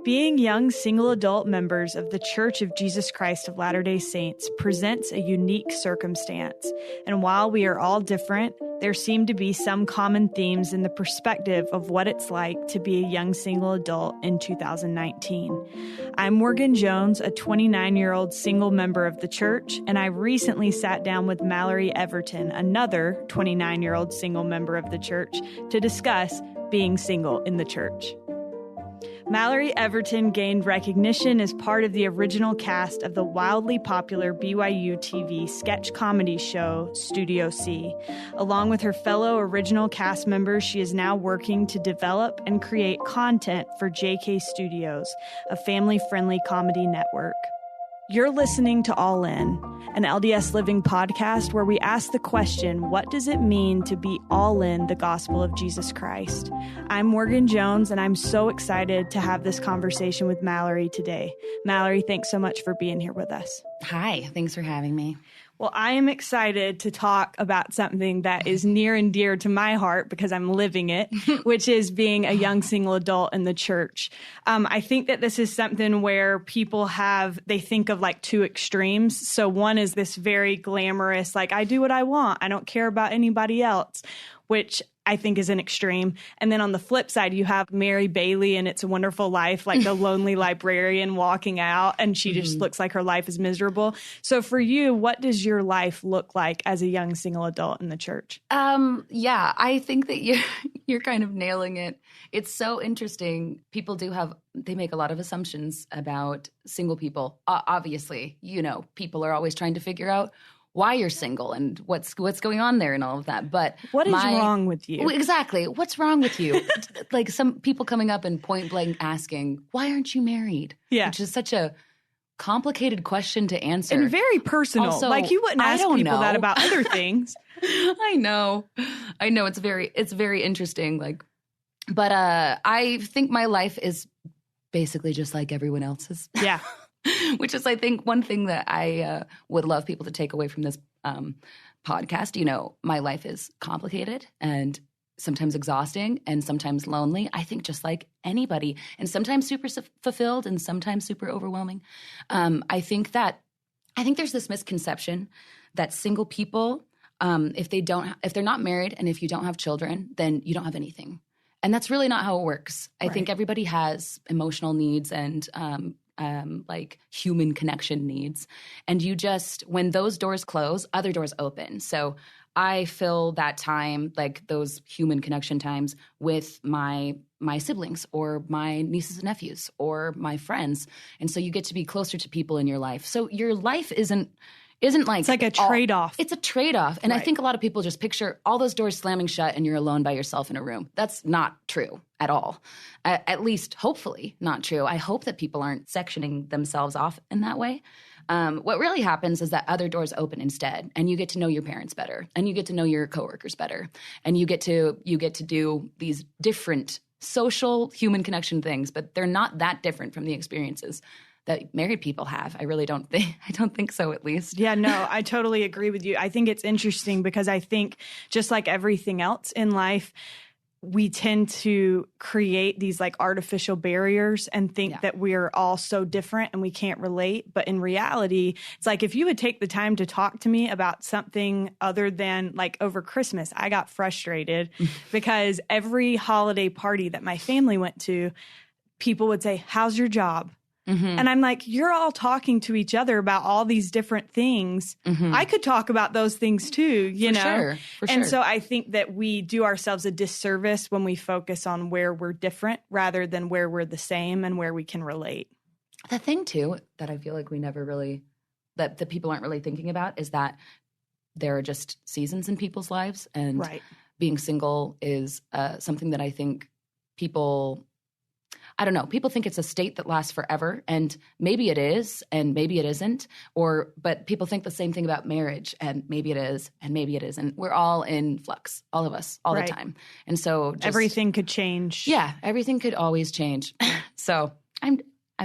Being young single adult members of the Church of Jesus Christ of Latter-day Saints presents a unique circumstance, and while we are all different, there seem to be some common themes in the perspective of what it's like to be a young single adult in 2019. I'm Morgan Jones, a 29-year-old single member of the church, and I recently sat down with Mallory Everton, another 29-year-old single member of the church, to discuss being single in the church. Mallory Everton gained recognition as part of the original cast of the wildly popular BYUtv sketch comedy show Studio C. Along with her fellow original cast members, she is now working to develop and create content for JK Studios, a family-friendly comedy network. You're listening to All In, an LDS Living podcast where we ask the question, what does it mean to be all in the gospel of Jesus Christ? I'm Morgan Jones, and I'm so excited to have this conversation with Mallory today. Mallory, thanks so much for being here with us. Hi, thanks for having me. Well, I am excited to talk about something that is near and dear to my heart because I'm living it, which is being a young single adult in the church. I think that this is something where people they think of like two extremes. So one is this very glamorous, like I do what I want. I don't care about anybody else, which I think is an extreme. And then on the flip side, you have Mary Bailey and It's a Wonderful Life, like the lonely librarian walking out, and she just looks like her life is miserable. So for you, what does your life look like as a young single adult in the church? Yeah, I think that you're kind of nailing it. It's so interesting. People they make a lot of assumptions about single people. Obviously, people are always trying to figure out why you're single and what's going on there and all of that. But what is wrong with you? Exactly. What's wrong with you? Like some people coming up and point blank asking, why aren't you married? Yeah. Which is such a complicated question to answer. And very personal. Also, like you wouldn't ask people that about other things. I know. It's very interesting. But I think my life is basically just like everyone else's. Yeah. Which is, I think, one thing that I would love people to take away from this podcast. My life is complicated and sometimes exhausting and sometimes lonely. I think just like anybody, and sometimes super fulfilled and sometimes super overwhelming. I think there's this misconception that single people, if they're not married and if you don't have children, then you don't have anything. And that's really not how it works. I think everybody has emotional needs and like human connection needs. And when those doors close, other doors open. So I fill that time, like those human connection times, with my siblings or my nieces and nephews or my friends. And so you get to be closer to people in your life. So your life isn't like... It's like a trade-off. It's a trade-off. And I think a lot of people just picture all those doors slamming shut and you're alone by yourself in a room. That's not true at all. At least, hopefully, not true. I hope that people aren't sectioning themselves off in that way. What really happens is that other doors open instead, and you get to know your parents better, and you get to know your coworkers better, and you get to do these different social human connection things, but they're not that different from the experiences that married people have. I don't think so, at least. Yeah, no, I totally agree with you. I think it's interesting because I think just like everything else in life, we tend to create these like artificial barriers and think that we're all so different and we can't relate. But in reality, it's like if you would take the time to talk to me about something other than like over Christmas, I got frustrated because every holiday party that my family went to, people would say, "How's your job?" And I'm like, you're all talking to each other about all these different things. I could talk about those things too, you know? For and sure. so I think that we do ourselves a disservice when we focus on where we're different rather than where we're the same and where we can relate. The thing too that I feel like that the people aren't really thinking about is that there are just seasons in people's lives, and being single is something that I think people think it's a state that lasts forever, and maybe it is, and maybe it isn't, but people think the same thing about marriage, and maybe it is, and maybe it isn't. We're all in flux, all of us, all the time. And so everything could change. Yeah, everything could always change. So I'm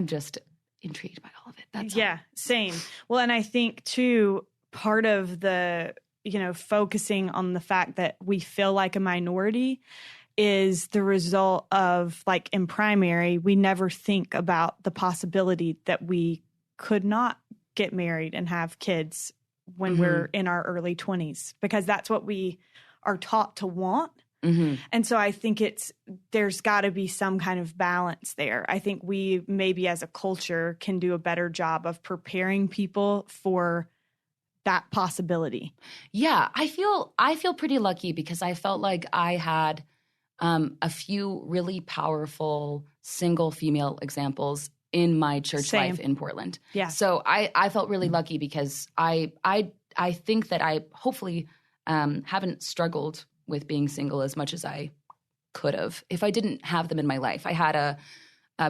just intrigued by all of it. That's all. Same. Well, and I think too, part of the, focusing on the fact that we feel like a minority is the result of, like, in primary, we never think about the possibility that we could not get married and have kids when we're in our early 20s, because that's what we are taught to want. And so I think there's got to be some kind of balance there. I think we maybe as a culture can do a better job of preparing people for that possibility. Yeah, I feel pretty lucky because I felt like I had a few really powerful single female examples in my church life in Portland. Yeah. So I felt really lucky because I think that I hopefully haven't struggled with being single as much as I could have if I didn't have them in my life. I had a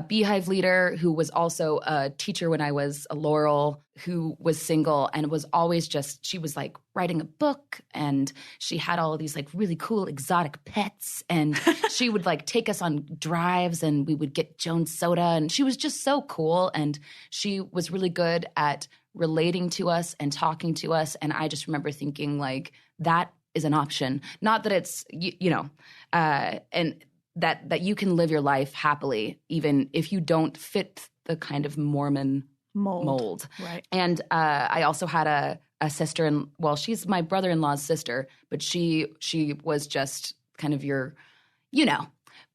Beehive leader who was also a teacher when I was a Laurel, who was single and was always she was like writing a book, and she had all of these like really cool exotic pets, and she would like take us on drives and we would get Jones soda, and she was just so cool, and she was really good at relating to us and talking to us. And I just remember thinking like that is an option. Not that it's, and that you can live your life happily, even if you don't fit the kind of Mormon mold. Right. And I also had a sister, she's my brother-in-law's sister, but she was just kind of your,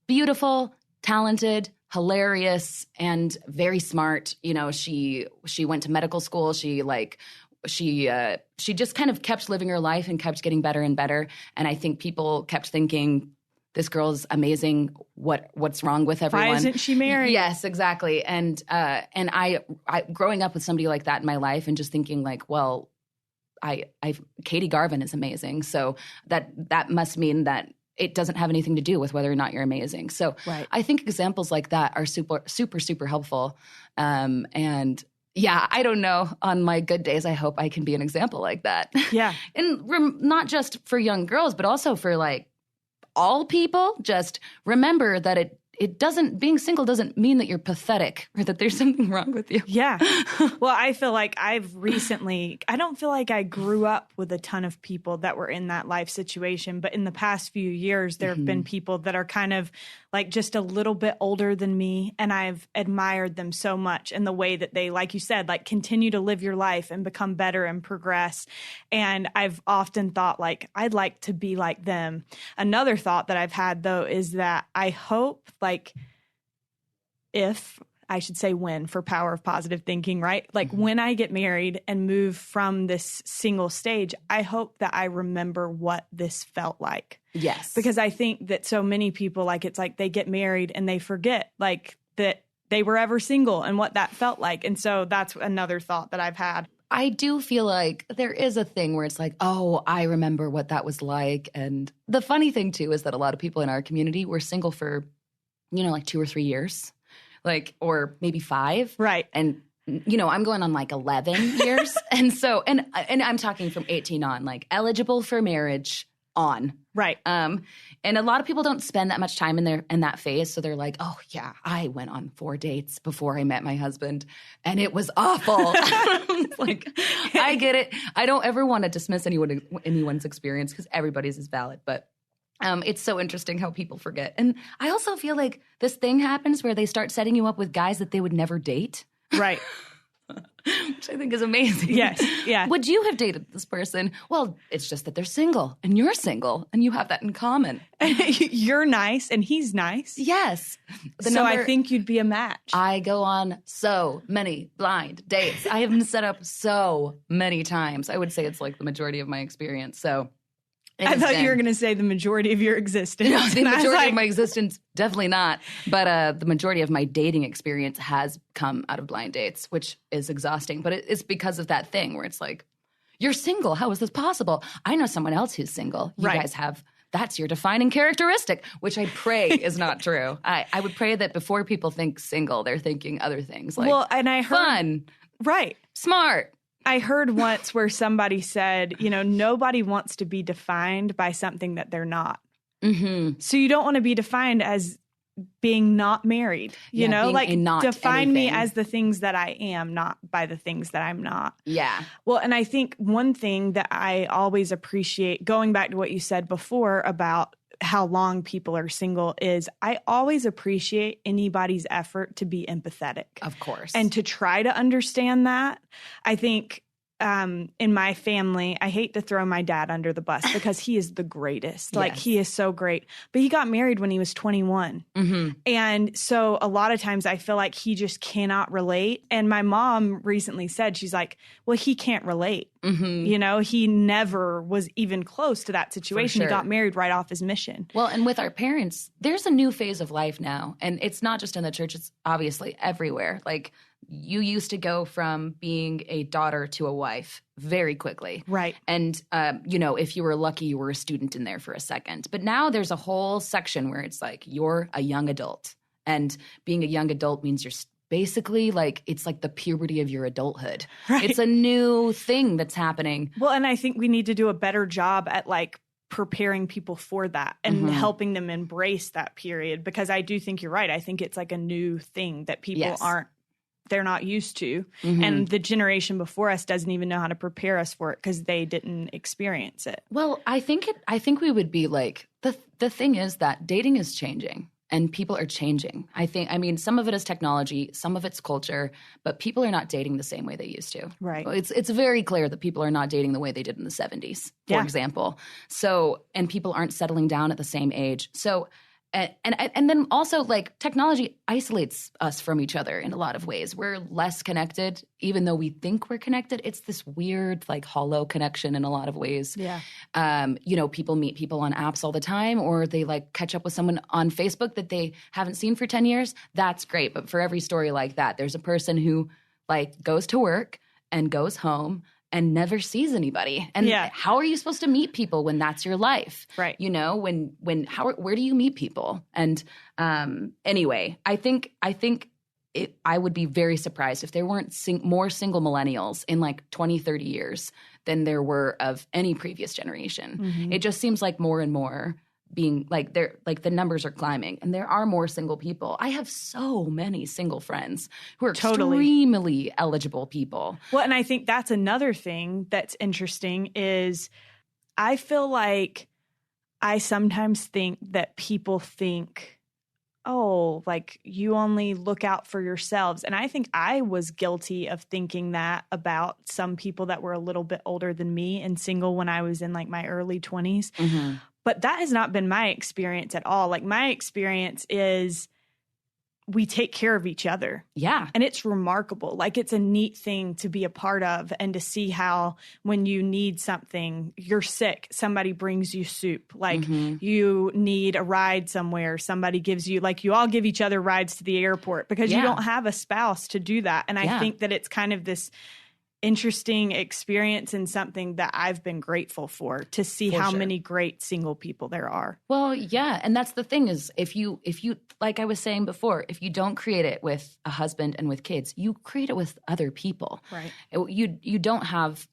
beautiful, talented, hilarious, and very smart. She went to medical school. She just kind of kept living her life and kept getting better and better. And I think people kept thinking, this girl's amazing. What's wrong with everyone? Why isn't she married? Yes, exactly. And I growing up with somebody like that in my life and just thinking like, well, Katie Garvin is amazing. So that must mean that it doesn't have anything to do with whether or not you're amazing. So right. I think examples like that are super, super, super helpful. And yeah, I don't know. On my good days, I hope I can be an example like that. Yeah. And not just for young girls, but also for like all people. Just remember that being single doesn't mean that you're pathetic or that there's something wrong with you. Yeah. Well, I feel like I don't feel like I grew up with a ton of people that were in that life situation, but in the past few years, there have been people that are kind of like just a little bit older than me. And I've admired them so much in the way that they, like you said, like continue to live your life and become better and progress. And I've often thought like, I'd like to be like them. Another thought that I've had though, is that I hope when, for power of positive thinking, right? Like when I get married and move from this single stage, I hope that I remember what this felt like. Yes. Because I think that so many people, like, it's like they get married and they forget like that they were ever single and what that felt like. And so that's another thought that I've had. I do feel like there is a thing where it's like, oh, I remember what that was like. And the funny thing too is that a lot of people in our community were single for like 2 or 3 years, or maybe 5. Right. And, I'm going on like 11 years. And so, and I'm talking from 18 on, like eligible for marriage on. Right. And a lot of people don't spend that much time in that phase. So they're like, oh yeah, I went on 4 dates before I met my husband and it was awful. Like, I get it. I don't ever want to dismiss anyone's experience because everybody's is valid, but it's so interesting how people forget. And I also feel like this thing happens where they start setting you up with guys that they would never date. Right. Which I think is amazing. Yes. Yeah. Would you have dated this person? Well, it's just that they're single and you're single and you have that in common. You're nice and he's nice. Yes. I think you'd be a match. I go on so many blind dates. I have been set up so many times. I would say it's like the majority of my experience. So I thought you were going to say the majority of your existence. No, the majority of my existence, definitely not. But the majority of my dating experience has come out of blind dates, which is exhausting. But it's because of that thing where it's like, you're single. How is this possible? I know someone else who's single. You guys have, that's your defining characteristic, which I pray is not true. I would pray that before people think single, they're thinking other things like and I heard, fun, right, smart. I heard once where somebody said, nobody wants to be defined by something that they're not. Mm-hmm. So you don't want to be defined as being not married, define me as the things that I am, not by the things that I'm not. Yeah. Well, and I think one thing that I always appreciate, going back to what you said before about how long people are single is I always appreciate anybody's effort to be empathetic. Of course. And to try to understand that. I think in my family, I hate to throw my dad under the bus because he is the greatest. Like, he is so great. But he got married when he was 21. Mm-hmm. And so a lot of times I feel like he just cannot relate. And my mom recently said, she's like, well, he can't relate. Mm-hmm. You know, he never was even close to that situation. Sure. He got married right off his mission. Well, and with our parents, there's a new phase of life now. And it's not just in the church, it's obviously everywhere. Like, you used to go from being a daughter to a wife very quickly. Right. And, you know, if you were lucky, you were a student in there for a second. But now there's a whole section where it's like, you're a young adult. And being a young adult means you're basically like, it's like the puberty of your adulthood. Right. It's a new thing that's happening. Well, and I think we need to do a better job at like preparing people for that and helping them embrace that period, because I do think you're right. I think it's like a new thing that people they're not used to. And the generation before us doesn't even know how to prepare us for it because they didn't experience it. Well, I think we would be like, the thing is that dating is changing and people are changing. I mean, some of it is technology, some of it's culture, but people are not dating the same way they used to. Right. It's very clear that people are not dating the way they did in the 70s, for example. So, and people aren't settling down at the same age. So, and then also, like, technology isolates us from each other in a lot of ways. We're less connected, even though we think we're connected. It's this weird, like, hollow connection in a lot of ways. Yeah. You know, people meet people on apps all the time, or they, like, catch up with someone on Facebook that they haven't seen for 10 years. That's great. But for every story like that, there's a person who, like, goes to work and goes home and never sees anybody. And how are you supposed to meet people when that's your life? Right. You know, where do you meet people? And anyway, I think I would be very surprised if there weren't more single millennials in like 20, 30 years than there were of any previous generation. It just seems like more and more being like the numbers are climbing and there are more single people. I have so many single friends who are extremely eligible people. Well, and I think that's another thing that's interesting is I feel like I sometimes think that people think, oh, like you only look out for yourselves. And I think I was guilty of thinking that about some people that were a little bit older than me and single when I was in like my early 20s. But that has not been my experience at all. Like, my experience is we take care of each other. Yeah. And it's remarkable. Like, it's a neat thing to be a part of and to see how when you need something, you're sick, somebody brings you soup. Like, you need a ride somewhere, somebody gives you, like, you all give each other rides to the airport because you don't have a spouse to do that. And I think that it's kind of this interesting experience and something that I've been grateful for, to see how many great single people there are. Well, yeah. And that's the thing is if you, like I was saying before, if you don't create it with a husband and with kids, you create it with other people. Right. You don't have,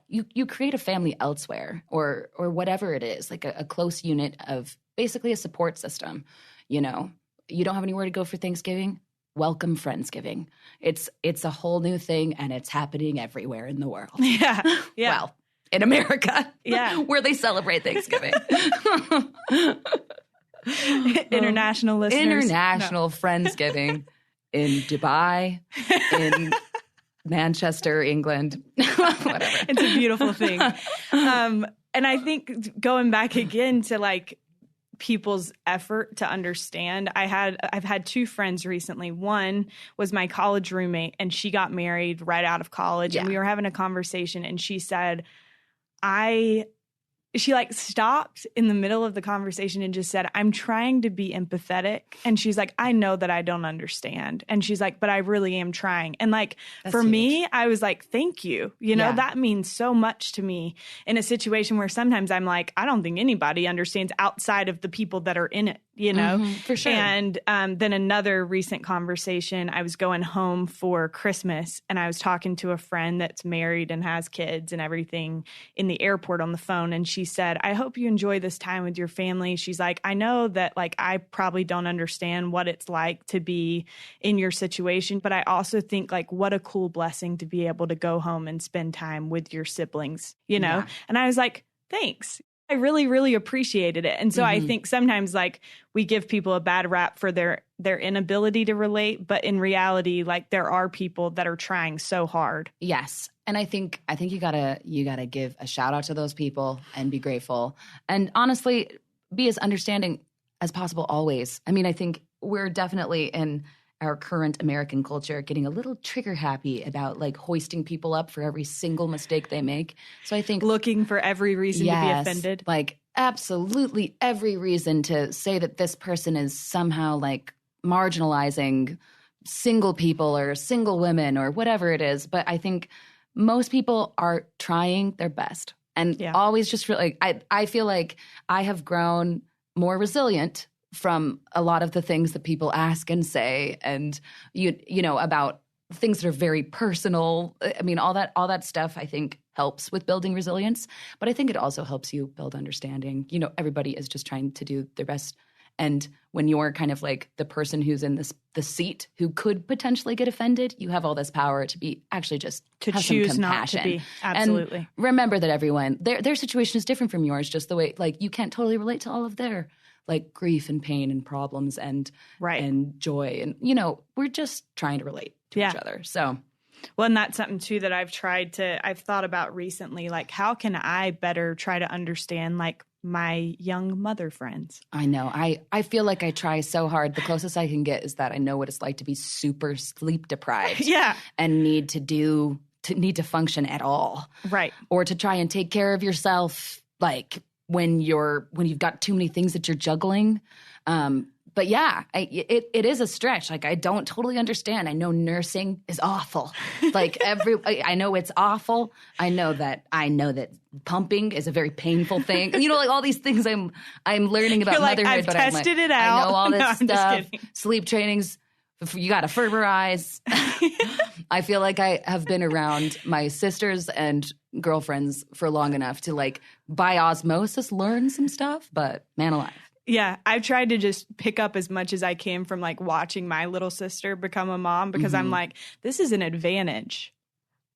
you create a family elsewhere or whatever it is, like a close unit of basically a support system. You know, you don't have anywhere to go for Thanksgiving. Welcome Friendsgiving. It's a whole new thing, and it's happening everywhere in the world. Yeah. Well, in America. Yeah. Where they celebrate Thanksgiving. International listeners. International Friendsgiving in Dubai, in Manchester, England. Whatever. It's a beautiful thing. And I think going back again to like people's effort to understand. I've had two friends recently. One was my college roommate, and she got married right out of college. And we were having a conversation, and she said, she like stopped in the middle of the conversation and just said, I'm trying to be empathetic. And she's like, I know that I don't understand. And she's like, but I really am trying. And like, for me, I was like, thank you. You know, that means so much to me in a situation where sometimes I'm like, I don't think anybody understands outside of the people that are in it, you know? For sure. And then another recent conversation, I was going home for Christmas and I was talking to a friend that's married and has kids and everything in the airport on the phone. And she said, I hope you enjoy this time with your family. She's like, I know that like I probably don't understand what it's like to be in your situation, but I also think like what a cool blessing to be able to go home and spend time with your siblings, you know? And I was like, thanks. I really, really appreciated it. And so I think sometimes like we give people a bad rap for their inability to relate, but in reality, like there are people that are trying so hard. Yes. And I think you gotta give a shout out to those people and be grateful. And honestly, be as understanding as possible always. I mean, I think we're definitely in our current American culture getting a little trigger happy about like hoisting people up for every single mistake they make. So I think looking for every reason to be offended. Like absolutely every reason to say that this person is somehow like marginalizing single people or single women or whatever it is. But I think most people are trying their best and always just feel like I feel like I have grown more resilient from a lot of the things that people ask and say, and you know, about things that are very personal. I mean, all that stuff I think helps with building resilience, but I think it also helps you build understanding. You know, everybody is just trying to do their best. And when you're kind of like the person who's in the seat who could potentially get offended, you have all this power to be actually just to have choose some compassion. Not to be. Absolutely. And remember that everyone, their situation is different from yours, just the way like you can't totally relate to all of their like grief and pain and problems and joy. And, you know, we're just trying to relate to each other. So, well, and that's something too that I've thought about recently, like how can I better try to understand like my young mother friends? I know. I feel like I try so hard. The closest I can get is that I know what it's like to be super sleep deprived. And need to function at all. Right. Or to try and take care of yourself, like when you've got too many things that you're juggling. But yeah, it is a stretch. Like I don't totally understand. I know nursing is awful. Like I know it's awful. I know that pumping is a very painful thing. You know, like all these things I'm learning about motherhood. I've but tested it out. I know all this stuff. Sleep trainings. You got to fervorize. I feel like I have been around my sisters and girlfriends for long enough to like by osmosis learn some stuff, but man alive. Yeah, I've tried to just pick up as much as I can from like watching my little sister become a mom because I'm like, this is an advantage.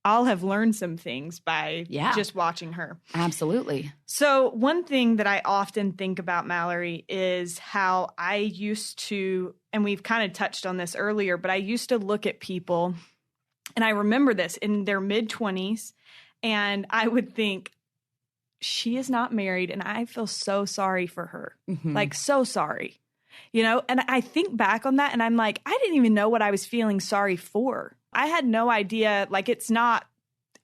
I'll have learned some things by just watching her. Absolutely. So one thing that I often think about, Mallory, is how I used to, and we've kind of touched on this earlier, but I used to look at people, and I remember this in their mid-20s, and I would think, she is not married, and I feel so sorry for her. Like, so sorry. You know, and I think back on that, and I'm like, I didn't even know what I was feeling sorry for. I had no idea, like, it's not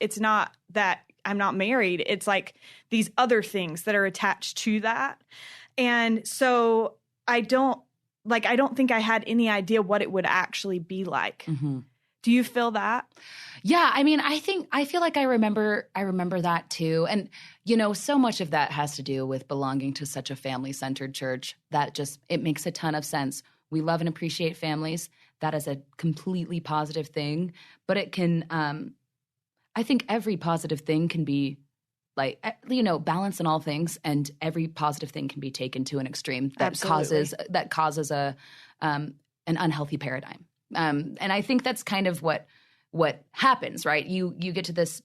that I'm not married. It's like these other things that are attached to that. And so I don't think I had any idea what it would actually be like. Do you feel that? Yeah, I mean, I feel like I remember that too. And, you know, so much of that has to do with belonging to such a family-centered church that it makes a ton of sense. We love and appreciate families. That is a completely positive thing. But it can, I think every positive thing can be like, you know, balance in all things, and every positive thing can be taken to an extreme that causes an unhealthy paradigm. And I think that's kind of what happens, right? You get to this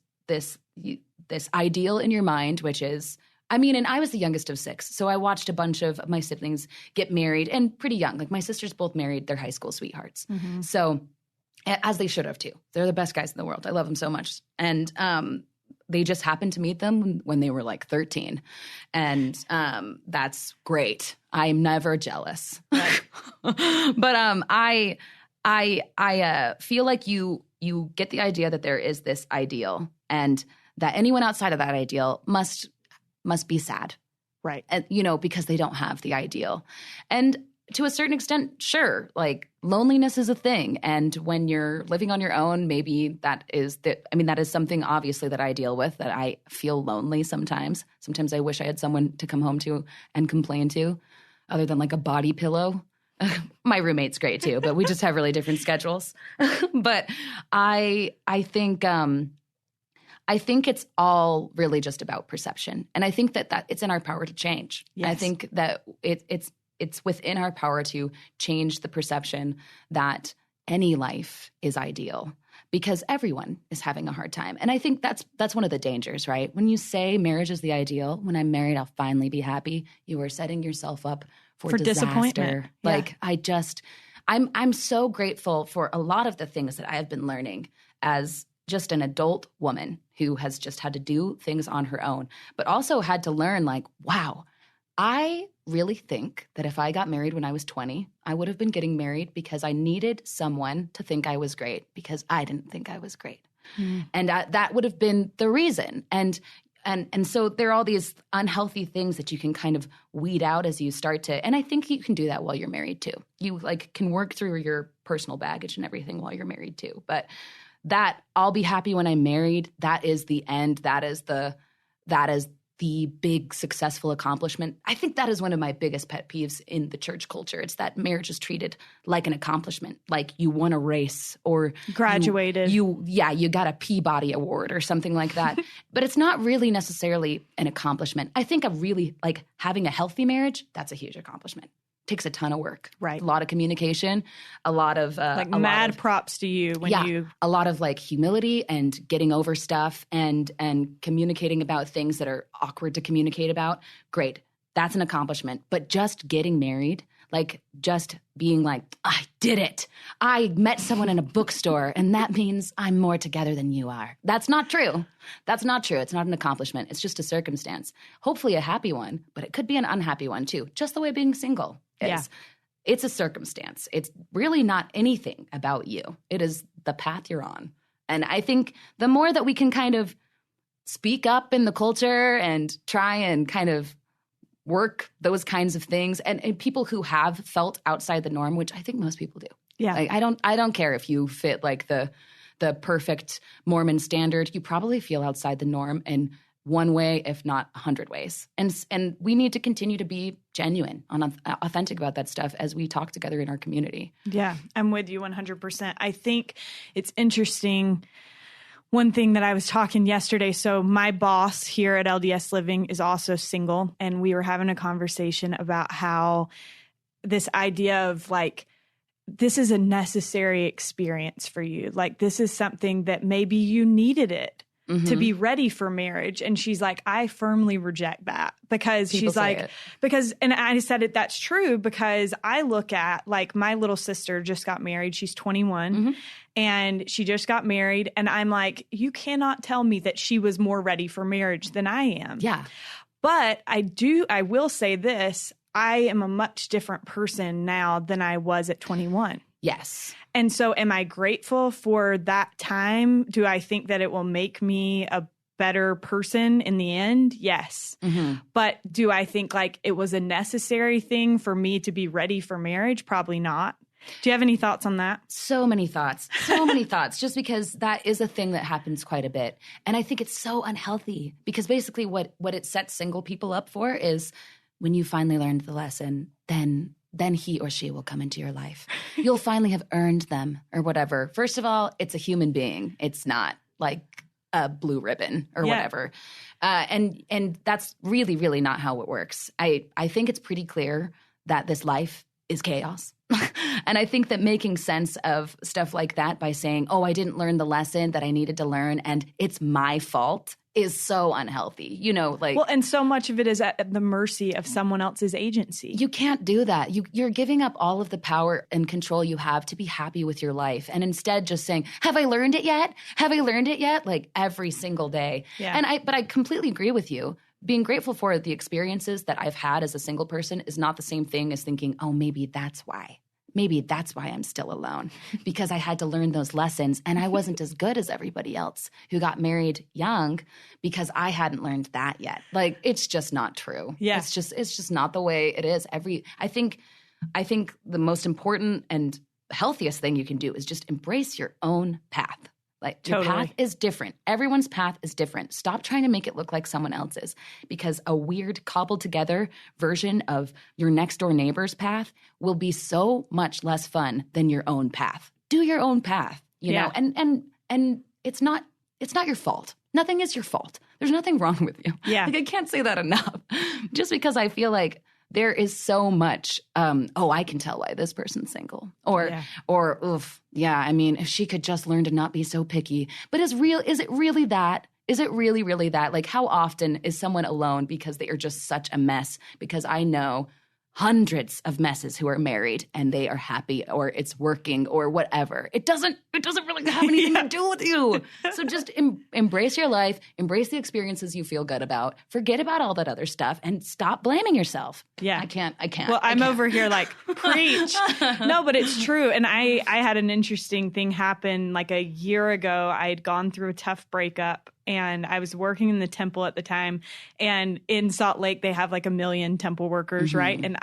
ideal in your mind, which is, I mean, and I was the youngest of 6, so I watched a bunch of my siblings get married, and pretty young. Like my sisters both married their high school sweethearts. So, as they should have too. They're the best guys in the world. I love them so much. And they just happened to meet them when they were like 13. And that's great. I'm never jealous. But I feel like you get the idea that there is this ideal, and that anyone outside of that ideal must be sad. Right. And, you know, because they don't have the ideal. And to a certain extent, sure, like loneliness is a thing. And when you're living on your own, maybe that is something obviously that I deal with, that I feel lonely sometimes. Sometimes I wish I had someone to come home to and complain to, other than like a body pillow. My roommate's great too, but we just have really different schedules. But I think it's all really just about perception. And I think that it's in our power to change. Yes. I think that it's within our power to change the perception that any life is ideal because everyone is having a hard time. And I think that's one of the dangers, right? When you say marriage is the ideal, when I'm married, I'll finally be happy, you are setting yourself up for disappointment. Like I'm so grateful for a lot of the things that I have been learning as just an adult woman who has just had to do things on her own, but also had to learn like, wow, I really think that if I got married when I was 20, I would have been getting married because I needed someone to think I was great because I didn't think I was great. And that would have been the reason. And so there are all these unhealthy things that you can kind of weed out as you start to, and I think you can do that while you're married too. You like can work through your personal baggage and everything while you're married too. But that I'll be happy when I'm married, that is the end. That is the big successful accomplishment. I think that is one of my biggest pet peeves in the church culture. It's that marriage is treated like an accomplishment, like you won a race or graduated. You got a Peabody Award or something like that. But it's not really necessarily an accomplishment. I think having a healthy marriage, that's a huge accomplishment. Takes a ton of work, right? A lot of communication, a lot of props to you a lot of like humility and getting over stuff and communicating about things that are awkward to communicate about. Great, that's an accomplishment. But just getting married, like just being like, I did it. I met someone in a bookstore, and that means I'm more together than you are. That's not true. That's not true. It's not an accomplishment. It's just a circumstance. Hopefully a happy one, but it could be an unhappy one too. Just the way being single. It's a circumstance. It's really not anything about you. It is the path you're on. And I think the more that we can kind of speak up in the culture and try and kind of work those kinds of things, and people who have felt outside the norm, which I think most people do. Yeah. Like, I don't care if you fit like the perfect Mormon standard. You probably feel outside the norm in one way, if not 100 ways. And we need to continue to be genuine and authentic about that stuff as we talk together in our community. Yeah, I'm with you 100%. I think it's interesting. One thing that I was talking yesterday, so my boss here at LDS Living is also single, and we were having a conversation about how this idea of like, this is a necessary experience for you. Like, this is something that maybe you needed it to be ready for marriage. And she's like, I firmly reject that because she's like, and I said it, that's true, because I look at like my little sister just got married. She's 21 and she just got married. And I'm like, you cannot tell me that she was more ready for marriage than I am. Yeah. But I will say this, I am a much different person now than I was at 21. Yes. And so am I grateful for that time? Do I think that it will make me a better person in the end? Yes. But do I think like it was a necessary thing for me to be ready for marriage? Probably not. Do you have any thoughts on that? So many thoughts. So many thoughts, just because that is a thing that happens quite a bit. And I think it's so unhealthy because basically what it sets single people up for is when you finally learned the lesson, then he or she will come into your life. You'll finally have earned them or whatever. First of all, it's a human being. It's not like a blue ribbon or whatever. And that's really, really not how it works. I think it's pretty clear that this life is chaos. And I think that making sense of stuff like that by saying, oh, I didn't learn the lesson that I needed to learn and it's my fault is so unhealthy, Well, and so much of it is at the mercy of someone else's agency. You can't do that. You're giving up all of the power and control you have to be happy with your life. And instead just saying, have I learned it yet? Have I learned it yet? Like every single day. Yeah. But I completely agree with you. Being grateful for the experiences that I've had as a single person is not the same thing as thinking, oh, maybe that's why. Maybe that's why I'm still alone, because I had to learn those lessons and I wasn't as good as everybody else who got married young because I hadn't learned that yet. Like, it's just not true. Yeah. It's just not the way it is. I think the most important and healthiest thing you can do is just embrace your own path. Like, your path is different. Everyone's path is different. Stop trying to make it look like someone else's, because a weird cobbled together version of your next door neighbor's path will be so much less fun than your own path. Do your own path, you know, and it's not your fault. Nothing is your fault. There's nothing wrong with you. Yeah. Like, I can't say that enough. Just because I feel like there is so much, I can tell why this person's single. Oof, yeah, I mean, if she could just learn to not be so picky. But is it really that? Is it really, really that? Like, how often is someone alone because they are just such a mess? Because I know hundreds of messes who are married and they are happy, or it's working, or whatever. It doesn't really have anything to do with you. So just embrace your life, embrace the experiences you feel good about, forget about all that other stuff, and stop blaming yourself. Yeah. I can't. Well, I'm over here like, preach. No, but it's true. And I had an interesting thing happen like a year ago. I had gone through a tough breakup, and I was working in the temple at the time. And in Salt Lake, they have like 1 million temple workers, right? And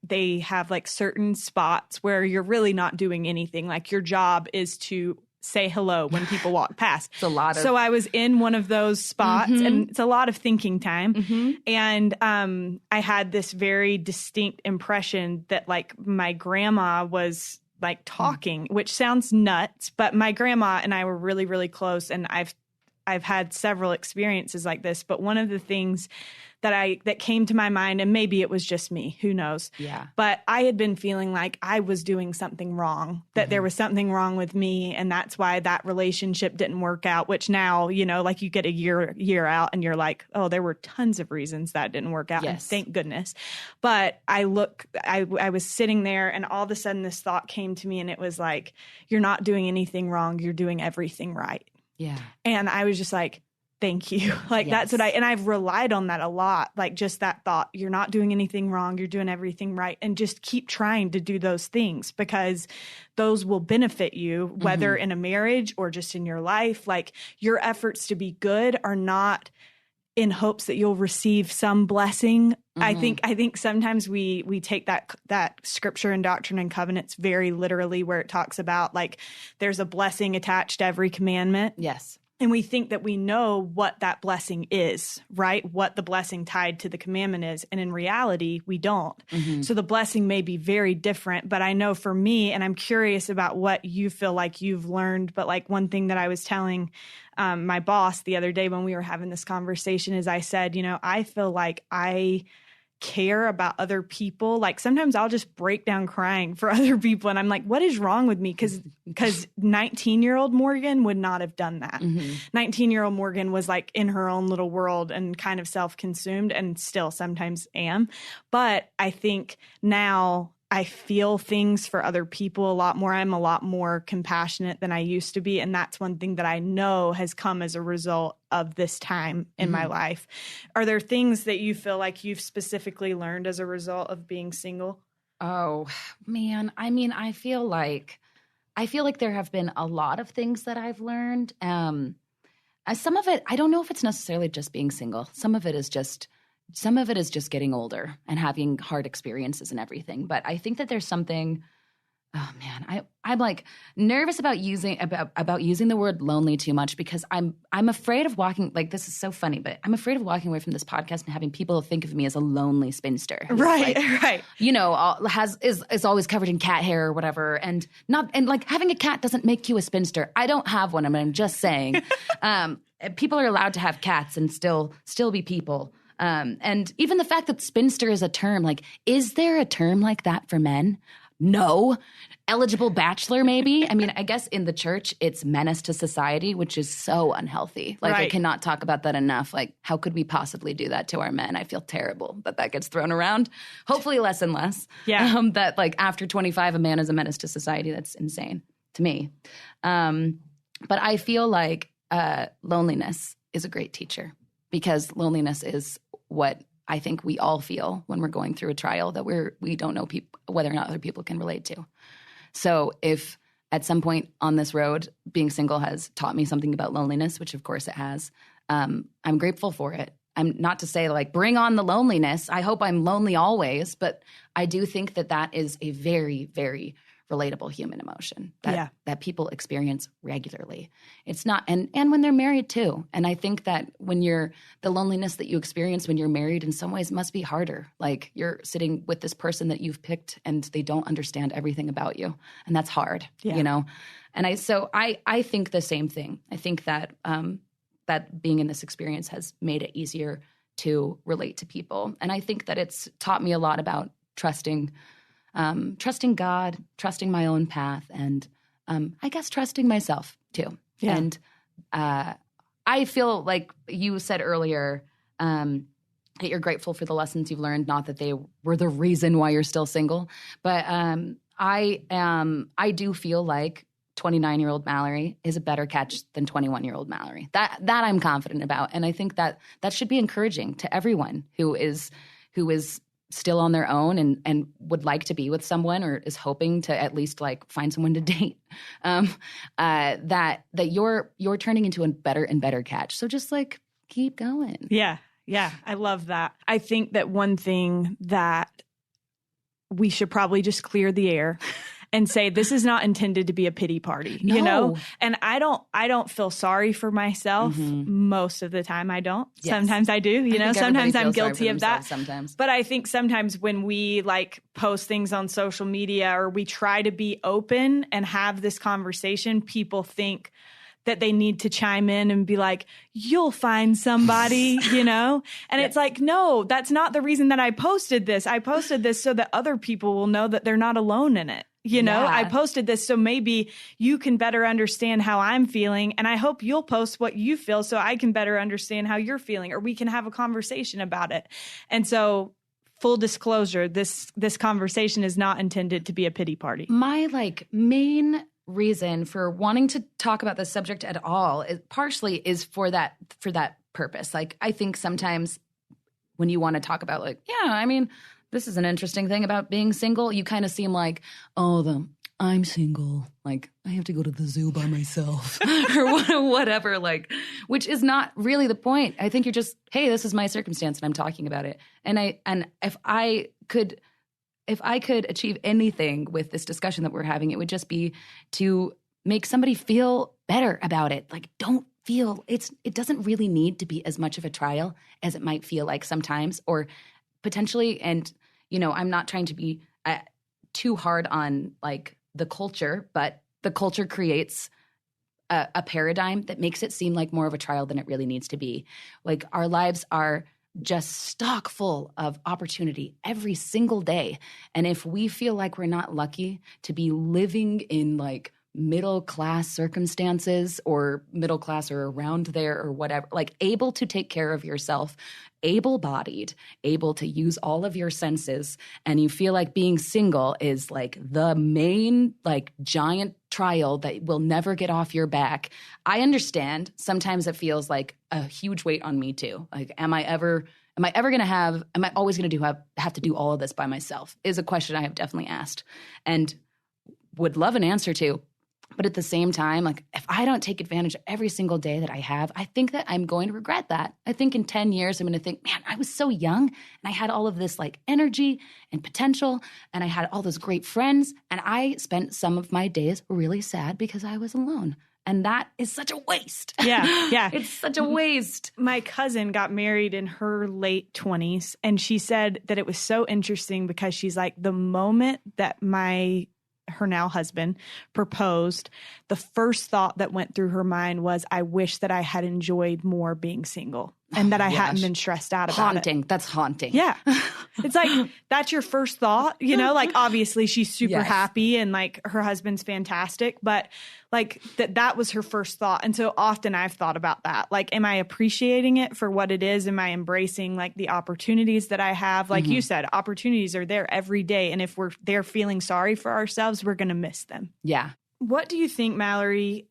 they have like certain spots where you're really not doing anything. Like your job is to say hello when people walk past. It's a lot of... So I was in one of those spots, and it's a lot of thinking time. And I had this very distinct impression that like my grandma was like talking, which sounds nuts, but my grandma and I were really, really close, and I've had several experiences like this, but one of the things that came to my mind, and maybe it was just me, who knows? Yeah. But I had been feeling like I was doing something wrong, that there was something wrong with me, and that's why that relationship didn't work out, which now, you know, like you get a year out and you're like, oh, there were tons of reasons that didn't work out. Yes. And thank goodness. But I was sitting there, and all of a sudden this thought came to me, and it was like, you're not doing anything wrong. You're doing everything right. Yeah. And I was just like, thank you. Like, that's what and I've relied on that a lot. Like just that thought, you're not doing anything wrong. You're doing everything right. And just keep trying to do those things, because those will benefit you, whether in a marriage or just in your life. Like your efforts to be good are not in hopes that you'll receive some blessing. I think sometimes we take that scripture in Doctrine and Covenants very literally, where it talks about like there's a blessing attached to every commandment. Yes. And we think that we know what that blessing is, right? What the blessing tied to the commandment is. And in reality, we don't. So the blessing may be very different. But I know for me, and I'm curious about what you feel like you've learned, but like one thing that I was telling my boss the other day when we were having this conversation is I said, you know, I feel like I care about other people. Like sometimes I'll just break down crying for other people, and I'm like, what is wrong with me? Because 19-year-old Morgan would not have done that. 19-year-old Morgan was like in her own little world and kind of self-consumed, and still sometimes am. But I think now I feel things for other people a lot more. I'm a lot more compassionate than I used to be. And that's one thing that I know has come as a result of this time in my life. Are there things that you feel like you've specifically learned as a result of being single? Oh, man. I mean, I feel like there have been a lot of things that I've learned. Some of it, I don't know if it's necessarily just being single. Some of it is just getting older and having hard experiences and everything. But I think that there's something, oh man, I'm like nervous about using the word lonely too much, because I'm afraid of walking, like this is so funny, but I'm afraid of walking away from this podcast and having people think of me as a lonely spinster. Right, like, right. You know, is always covered in cat hair or whatever. And like having a cat doesn't make you a spinster. I don't have one. I mean, I'm just saying, people are allowed to have cats and still be people. And even the fact that spinster is a term, like, is there a term like that for men? No. Eligible bachelor, maybe? I mean, I guess in the church, it's menace to society, which is so unhealthy. Like, right. I cannot talk about that enough. Like, how could we possibly do that to our men? I feel terrible that gets thrown around. Hopefully less and less. Yeah. That, like, after 25, a man is a menace to society. That's insane to me. But I feel like loneliness is a great teacher, because loneliness is what I think we all feel when we're going through a trial that we don't know whether or not other people can relate to. So if at some point on this road, being single has taught me something about loneliness, which of course it has, I'm grateful for it. I'm not to say like, bring on the loneliness. I hope I'm lonely always, but I do think that is a very, very relatable human emotion that people experience regularly. It's not, and when they're married too. And I think that the loneliness that you experience when you're married in some ways must be harder. Like you're sitting with this person that you've picked and they don't understand everything about you. And that's hard, you know? And I think the same thing. I think that, that being in this experience has made it easier to relate to people. And I think that it's taught me a lot about trusting God, trusting my own path, and I guess trusting myself too. Yeah. And I feel like you said earlier that you're grateful for the lessons you've learned, not that they were the reason why you're still single. But I do feel like 29-year-old Mallory is a better catch than 21-year-old Mallory. That I'm confident about. And I think that should be encouraging to everyone who is still on their own and would like to be with someone or is hoping to at least like find someone to date. That you're turning into a better and better catch. So just like keep going. Yeah. Yeah. I love that. I think that one thing that we should probably just clear the air and say, this is not intended to be a pity party, No. you know? And I don't feel sorry for myself most of the time. I don't. Yes. Sometimes I do, you know, sometimes I'm guilty of that. Sometimes. But I think sometimes when we like post things on social media or we try to be open and have this conversation, people think that they need to chime in and be like, you'll find somebody, you know? And It's like, no, that's not the reason that I posted this. I posted this so that other people will know that they're not alone in it. You know, Yeah. I posted this so maybe you can better understand how I'm feeling. And I hope you'll post what you feel so I can better understand how you're feeling, or we can have a conversation about it. And so full disclosure, this conversation is not intended to be a pity party. My like main reason for wanting to talk about this subject at all is partially for that purpose. Like I think sometimes when you want to talk about like, yeah, I mean, this is an interesting thing about being single, you kind of seem like, I'm single. Like I have to go to the zoo by myself or whatever, like, which is not really the point. I think you're just, hey, this is my circumstance and I'm talking about it. And if I could achieve anything with this discussion that we're having, it would just be to make somebody feel better about it. Like don't feel it doesn't really need to be as much of a trial as it might feel like sometimes, or potentially. And, you know, I'm not trying to be too hard on like the culture, but the culture creates a paradigm that makes it seem like more of a trial than it really needs to be. Like our lives are just stock full of opportunity every single day. And if we feel like we're not lucky to be living in like middle class circumstances or middle class or around there or whatever, like able to take care of yourself, able-bodied, able to use all of your senses, and you feel like being single is like the main like giant trial that will never get off your back. I understand sometimes it feels like a huge weight on me too. Like, am I always going to have to do all of this by myself is a question I have definitely asked and would love an answer to. But at the same time, like if I don't take advantage of every single day that I have, I think that I'm going to regret that. I think in 10 years, I'm going to think, man, I was so young and I had all of this like energy and potential and I had all those great friends. And I spent some of my days really sad because I was alone. And that is such a waste. Yeah, yeah. It's such a waste. My cousin got married in her late 20s, and she said that it was so interesting because she's like, the moment that her now husband proposed, the first thought that went through her mind was, I wish that I had enjoyed more being single and that I hadn't been stressed out about it. That's haunting. Yeah. It's like, that's your first thought, you know, like obviously she's super happy and like her husband's fantastic, but like that was her first thought. And so often I've thought about that. Like, am I appreciating it for what it is? Am I embracing like the opportunities that I have? Like you said, opportunities are there every day. And if we're there feeling sorry for ourselves, we're going to miss them. Yeah. What do you think, Mallory,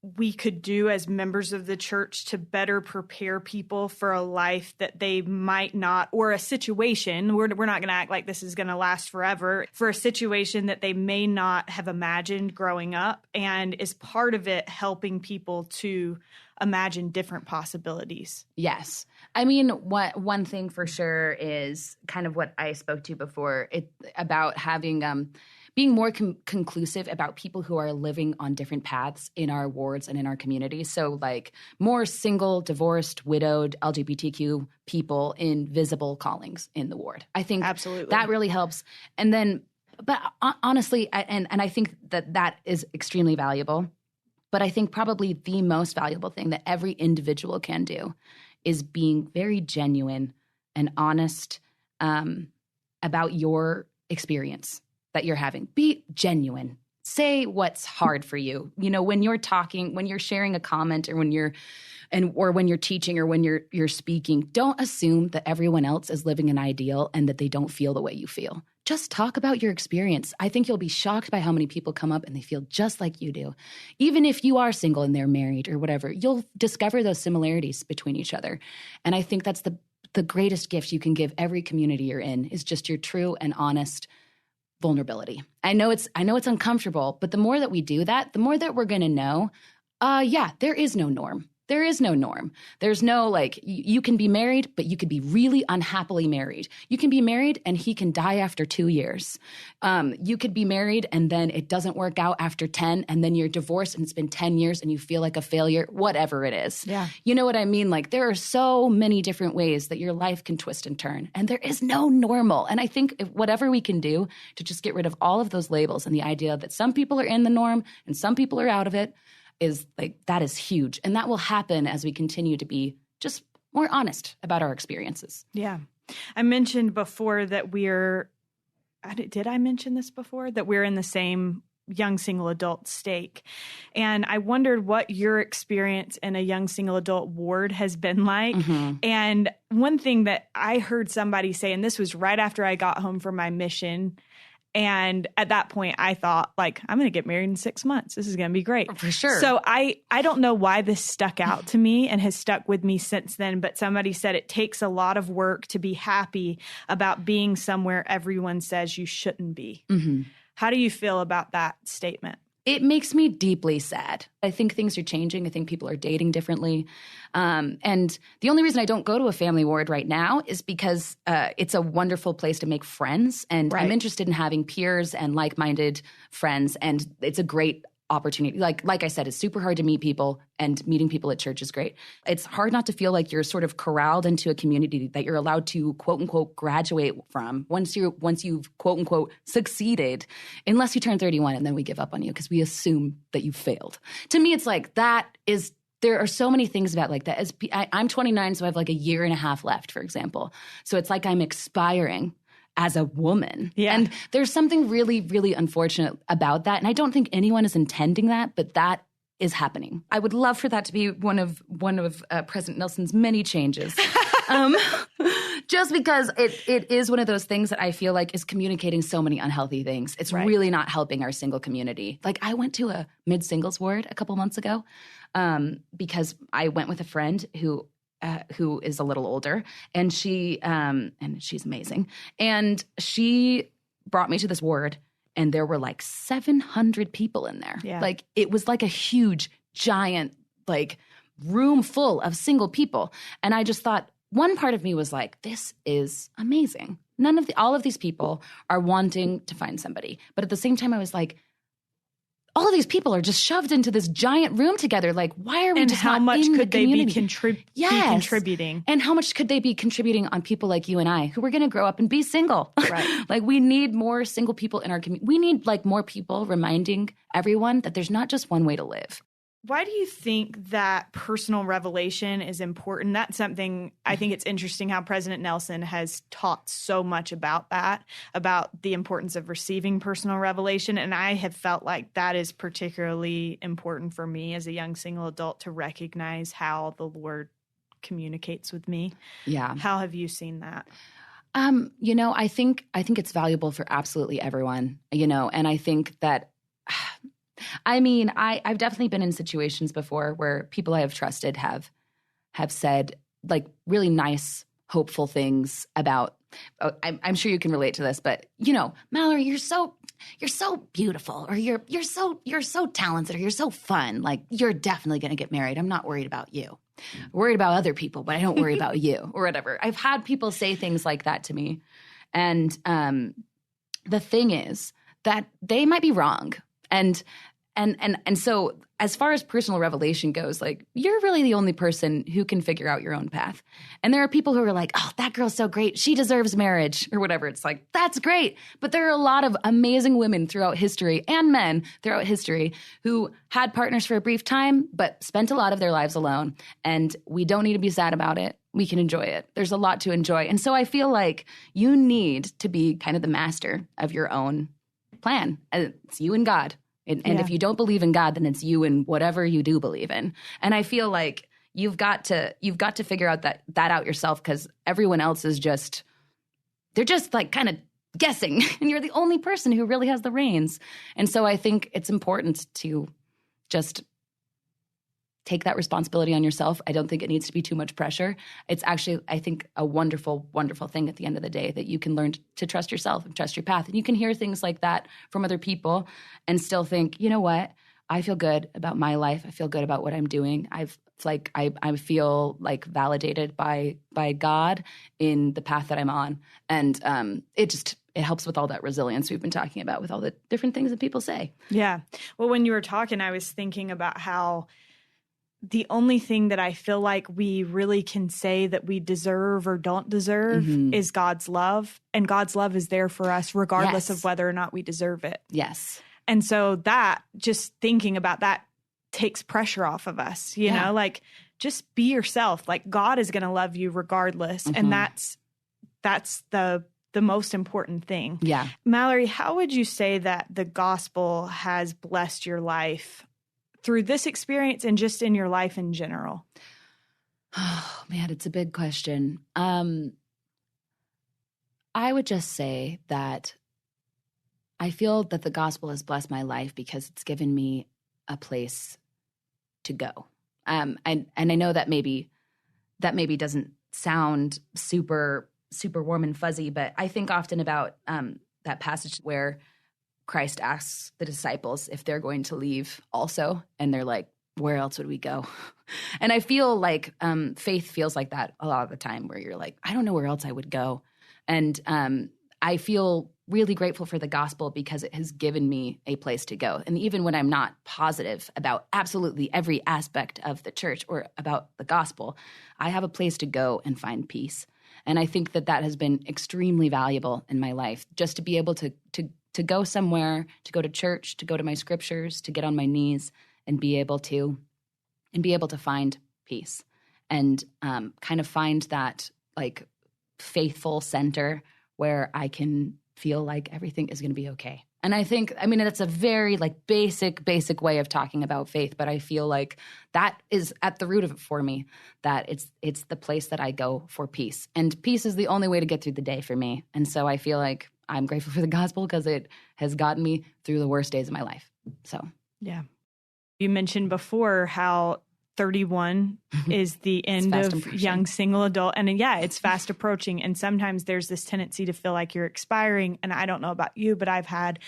we could do as members of the church to better prepare people for a life that they might not, or a situation, we're not going to act like this is going to last forever, for a situation that they may not have imagined growing up, and is part of it helping people to imagine different possibilities? Yes. I mean, one thing for sure is kind of what I spoke to before, about having being more conclusive about people who are living on different paths in our wards and in our community. So like more single, divorced, widowed, LGBTQ people in visible callings in the ward. I think absolutely that really helps. And then, but honestly, and I think that is extremely valuable. But I think probably the most valuable thing that every individual can do is being very genuine and honest about your experience that you're having. Be genuine. Say what's hard for you. You know, when you're talking, when you're sharing a comment, or when you're teaching, or when you're speaking, don't assume that everyone else is living an ideal and that they don't feel the way you feel. Just talk about your experience. I think you'll be shocked by how many people come up and they feel just like you do. Even if you are single and they're married or whatever, you'll discover those similarities between each other. And I think that's the greatest gift you can give every community you're in, is just your true and honest vulnerability. I know it's uncomfortable, but the more that we do that, the more that we're going to know, there is no norm. There is no norm. There's no, like, you can be married, but you could be really unhappily married. You can be married and he can die after 2 years. You could be married and then it doesn't work out after 10, and then you're divorced and it's been 10 years and you feel like a failure, whatever it is. Yeah. You know what I mean? Like, there are so many different ways that your life can twist and turn, and there is no normal. And I think whatever we can do to just get rid of all of those labels and the idea that some people are in the norm and some people are out of it, is like, that is huge. And that will happen as we continue to be just more honest about our experiences. Yeah. I mentioned before that did I mention this before? That we're in the same young single adult stake. And I wondered what your experience in a young single adult ward has been like. Mm-hmm. And one thing that I heard somebody say, and this was right after I got home from my mission, and at that point, I thought, like, I'm going to get married in 6 months. This is going to be great. For sure. So I don't know why this stuck out to me and has stuck with me since then. But somebody said it takes a lot of work to be happy about being somewhere everyone says you shouldn't be. Mm-hmm. How do you feel about that statement? It makes me deeply sad. I think things are changing. I think people are dating differently. And the only reason I don't go to a family ward right now is because it's a wonderful place to make friends. And right. I'm interested in having peers and like-minded friends. And it's a great opportunity. Like I said, it's super hard to meet people, and meeting people at church is great. It's hard not to feel like you're sort of corralled into a community that you're allowed to, quote unquote, graduate from once you've, quote unquote, succeeded, unless you turn 31 and then we give up on you because we assume that you failed. To me, it's like there are so many things about like that. I'm 29, so I have like a year and a half left, for example. So it's like I'm expiring as a woman. Yeah. And there's something really, really unfortunate about that. And I don't think anyone is intending that, but that is happening. I would love for that to be one of President Nelson's many changes. Just because it is one of those things that I feel like is communicating so many unhealthy things. It's right. Really not helping our single community. Like, I went to a mid-singles ward a couple months ago because I went with a friend who is a little older, and she's amazing. And she brought me to this ward, and there were like 700 people in there. Yeah. Like, it was like a huge, giant, like, room full of single people. And I just thought, one part of me was like, this is amazing. All of these people are wanting to find somebody. But at the same time, I was like, all of these people are just shoved into this giant room together. Like, why are we just not in the community? And how much could they be contributing? And how much could they be contributing on people like you and I, who are going to grow up and be single? Right. Like, we need more single people in our community. We need, like, more people reminding everyone that there's not just one way to live. Why do you think that personal revelation is important? That's something, I think it's interesting how President Nelson has taught so much about that, about the importance of receiving personal revelation. And I have felt like that is particularly important for me as a young single adult, to recognize how the Lord communicates with me. Yeah. How have you seen that? I think it's valuable for absolutely everyone, and I think that I've definitely been in situations before where people I have trusted have said, like, really nice, hopeful things about. I'm sure you can relate to this, but Mallory, you're so beautiful, or you're so talented, or you're so fun. Like, you're definitely going to get married. I'm not worried about you. I'm worried about other people, but I don't worry about you, or whatever. I've had people say things like that to me, and the thing is that they might be wrong. And so as far as personal revelation goes, like, you're really the only person who can figure out your own path. And there are people who are like, oh, that girl's so great, she deserves marriage or whatever. It's like, that's great. But there are a lot of amazing women throughout history and men throughout history who had partners for a brief time, but spent a lot of their lives alone. And we don't need to be sad about it. We can enjoy it. There's a lot to enjoy. And so I feel like you need to be kind of the master of your own plan. It's you and God. And if you don't believe in God, then it's you and whatever you do believe in. And I feel like you've got to figure out that out yourself, because everyone else is they're just like kind of guessing, and you're the only person who really has the reins. And so I think it's important to just take that responsibility on yourself. I don't think it needs to be too much pressure. It's actually, I think, a wonderful, wonderful thing at the end of the day, that you can learn to trust yourself and trust your path. And you can hear things like that from other people and still think, you know what? I feel good about my life. I feel good about what I'm doing. I feel like validated by God in the path that I'm on. And it helps with all that resilience we've been talking about, with all the different things that people say. Yeah. Well, when you were talking, I was thinking about how the only thing that I feel like we really can say that we deserve or don't deserve is God's love. And God's love is there for us regardless of whether or not we deserve it. Yes. And so that, just thinking about that, takes pressure off of us, you know, like, just be yourself. Like, God is going to love you regardless. And that's the most important thing. Yeah. Mallory, how would you say that the gospel has blessed your life through this experience and just in your life in general? Oh, man, it's a big question. I would just say that I feel that the gospel has blessed my life because it's given me a place to go. And I know that maybe doesn't sound super, super warm and fuzzy, but I think often about that passage where Christ asks the disciples if they're going to leave also, and they're like, where else would we go? And I feel like faith feels like that a lot of the time, where you're like, I don't know where else I would go. And I feel really grateful for the gospel because it has given me a place to go. And even when I'm not positive about absolutely every aspect of the church or about the gospel, I have a place to go and find peace. And I think that has been extremely valuable in my life, just to be able to go somewhere, to go to church, to go to my scriptures, to get on my knees and be able to find peace and kind of find that like faithful center where I can feel like everything is going to be okay. And I think, that's a very like basic way of talking about faith, but I feel like that is at the root of it for me, that it's the place that I go for peace. And peace is the only way to get through the day for me. And so I feel like I'm grateful for the gospel because it has gotten me through the worst days of my life. So, yeah. You mentioned before how 31 is the end of young single adult. And it's fast approaching. And sometimes there's this tendency to feel like you're expiring. And I don't know about you, but I've had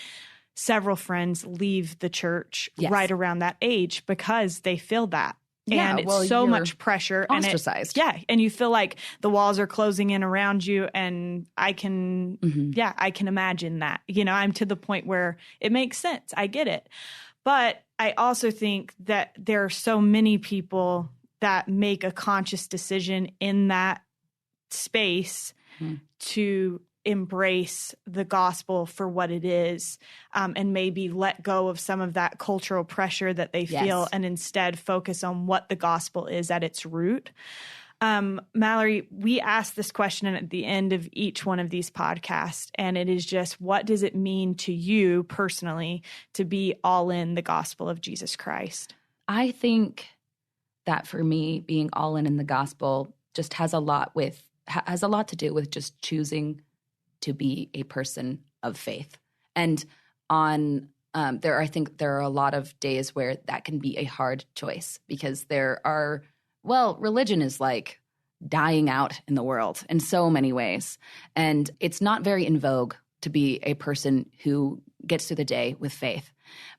several friends leave the church right around that age because they feel that. Yeah, and it's so much pressure. Ostracized. And you feel like the walls are closing in around you. And I can, I can imagine that. I'm to the point where it makes sense. I get it. But I also think that there are so many people that make a conscious decision in that space to embrace the gospel for what it is, and maybe let go of some of that cultural pressure that they feel and instead focus on what the gospel is at its root. Mallory, we ask this question at the end of each one of these podcasts, and it is just, what does it mean to you personally to be all in the gospel of Jesus Christ? I think that for me, being all in the gospel just has a lot to do with just choosing to be a person of faith. And I think there are a lot of days where that can be a hard choice because religion is like dying out in the world in so many ways. And it's not very in vogue to be a person who gets through the day with faith.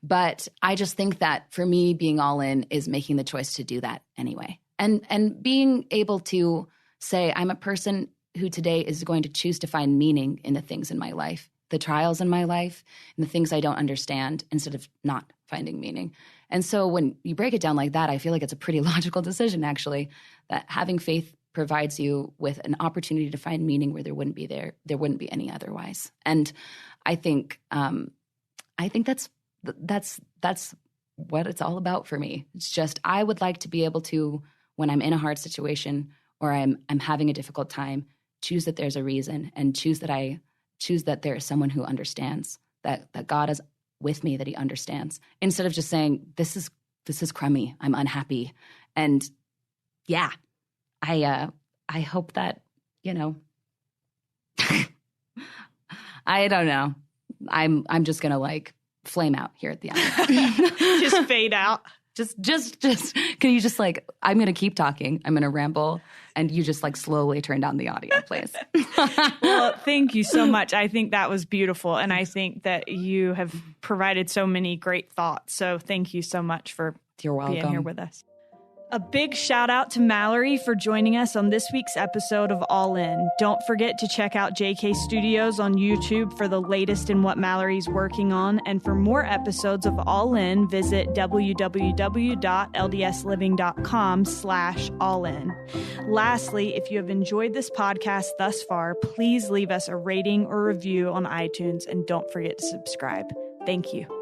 But I just think that for me, being all in is making the choice to do that anyway. And being able to say, I'm a person who today is going to choose to find meaning in the things in my life the trials in my life and the things I don't understand instead of not finding meaning. And so when you break it down like that, I feel like it's a pretty logical decision, actually, that having faith provides you with an opportunity to find meaning where there wouldn't be any otherwise. And I think that's what it's all about for me. It's just I would like to be able to, when I'm in a hard situation or I'm having a difficult time, choose that there's a reason and choose that there is someone who understands, that God is with me, that he understands, instead of just saying, this is crummy, I'm unhappy. And yeah, I hope that, I don't know. I'm just going to like flame out here at the end. Just fade out. Just can you just like, I'm going to keep talking. I'm going to ramble and you just like slowly turn down the audio, please. Well, thank you so much. I think that was beautiful. And I think that you have provided so many great thoughts. So thank you so much for You're welcome. being here with us. A big shout out to Mallory for joining us on this week's episode of All In. Don't forget to check out JK Studios on YouTube for the latest in what Mallory's working on. And for more episodes of All In, visit www.ldsliving.com/allin. Lastly, if you have enjoyed this podcast thus far, please leave us a rating or review on iTunes and don't forget to subscribe. Thank you.